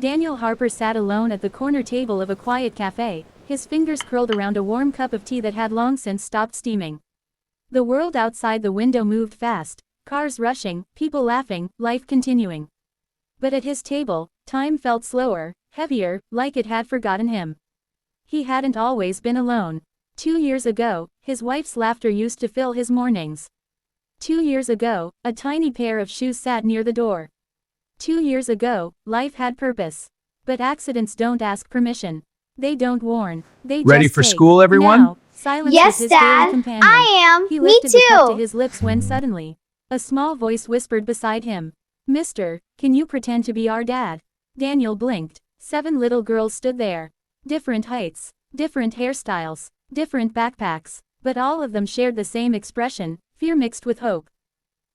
Daniel Harper sat alone at the corner table of a quiet cafe, his fingers curled around a warm cup of tea that had long since stopped steaming. The world outside the window moved fast, cars rushing, people laughing, life continuing. But at his table, time felt slower, heavier, like it had forgotten him. He hadn't always been alone. 2 years ago, his wife's laughter used to fill his mornings. 2 years ago, a tiny pair of shoes sat near the door. 2 years ago, life had purpose. But accidents don't ask permission. They don't warn. They Ready just for take. school, everyone? Now, silence was Yes, his daily Dad. companion. I am. He Me lifted the cup to too. his lips when suddenly, a small voice whispered beside him. Mister, can you pretend to be our dad? Daniel blinked. 7 little girls stood there. Different heights, different hairstyles, different backpacks, but all of them shared the same expression, fear mixed with hope.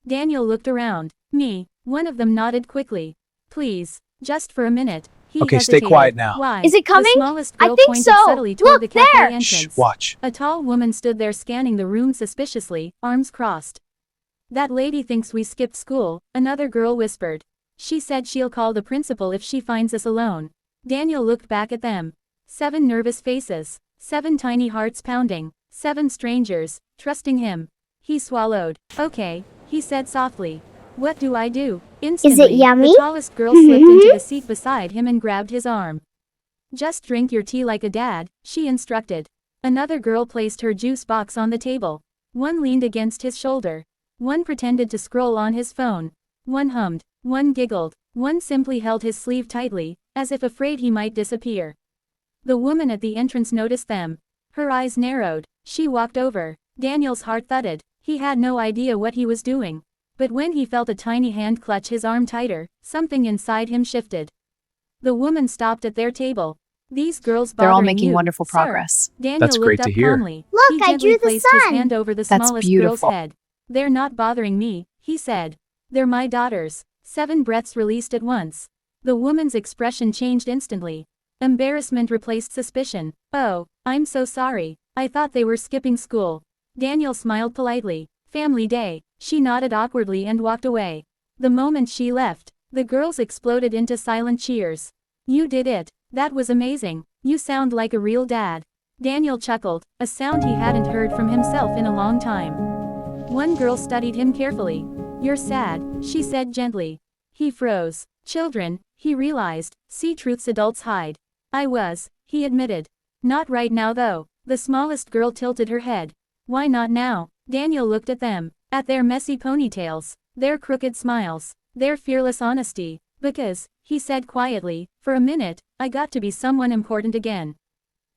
Daniel looked around. Me. One of them nodded quickly. Please, just for a minute. He Okay, stay hesitated. quiet now. Why? Is it coming? The smallest I girl think pointed so. subtly toward Look, the cafe there. entrance. Shh, watch. A tall woman stood there scanning the room suspiciously, arms crossed. That lady thinks we skipped school, another girl whispered. She said she'll call the principal if she finds us alone. Daniel looked back at them. 7 nervous faces. 7 tiny hearts pounding. 7 strangers, trusting him. He swallowed. Okay, he said softly. What do I do? Instantly, yummy? the tallest girl slipped into the seat beside him and grabbed his arm. Just drink your tea like a dad, she instructed. Another girl placed her juice box on the table. One leaned against his shoulder. One pretended to scroll on his phone. One hummed. One giggled. One simply held his sleeve tightly, as if afraid he might disappear. The woman at the entrance noticed them. Her eyes narrowed. She walked over. Daniel's heart thudded. He had no idea what he was doing. But when he felt a tiny hand clutch his arm tighter, something inside him shifted. The woman stopped at their table. These girls bothering They're all making you, wonderful sir? progress. Daniel That's looked great up to hear. calmly. Look, He I gently drew the placed his sun. hand over the That's smallest beautiful. girl's head. They're not bothering me, he said. They're my daughters. 7 breaths released at once. The woman's expression changed instantly. Embarrassment replaced suspicion. Oh, I'm so sorry. I thought they were skipping school. Daniel smiled politely. Family day. She nodded awkwardly and walked away. The moment she left, the girls exploded into silent cheers. You did it. That was amazing. You sound like a real dad. Daniel chuckled, a sound he hadn't heard from himself in a long time. One girl studied him carefully. You're sad, she said gently. He froze. Children, he realized, see truths adults hide. I was, he admitted. Not right now though. The smallest girl tilted her head. Why not now? Daniel looked at them, at their messy ponytails, their crooked smiles, their fearless honesty. Because, he said quietly, for a minute, I got to be someone important again.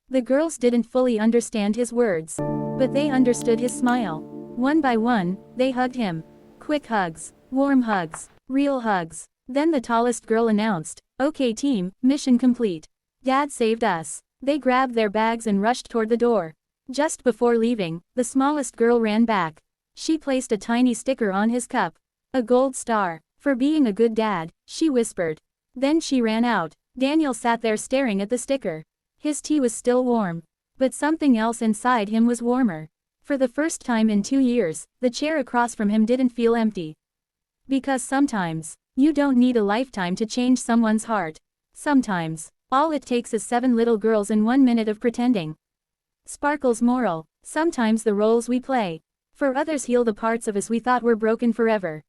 The girls didn't fully understand his words, but they understood his smile. One by one, they hugged him. Quick hugs, warm hugs, real hugs. Then the tallest girl announced, "Okay team, mission complete. Dad saved us." They grabbed their bags and rushed toward the door. Just before leaving, the smallest girl ran back. She placed a tiny sticker on his cup. A gold star. For being a good dad, she whispered. Then she ran out. Daniel sat there staring at the sticker. His tea was still warm. But something else inside him was warmer. For the first time in 2 years, the chair across from him didn't feel empty. Because sometimes, you don't need a lifetime to change someone's heart. Sometimes, all it takes is 7 little girls and 1 minute of pretending. Sparkle's moral. Sometimes the roles we play for others heal the parts of us we thought were broken forever.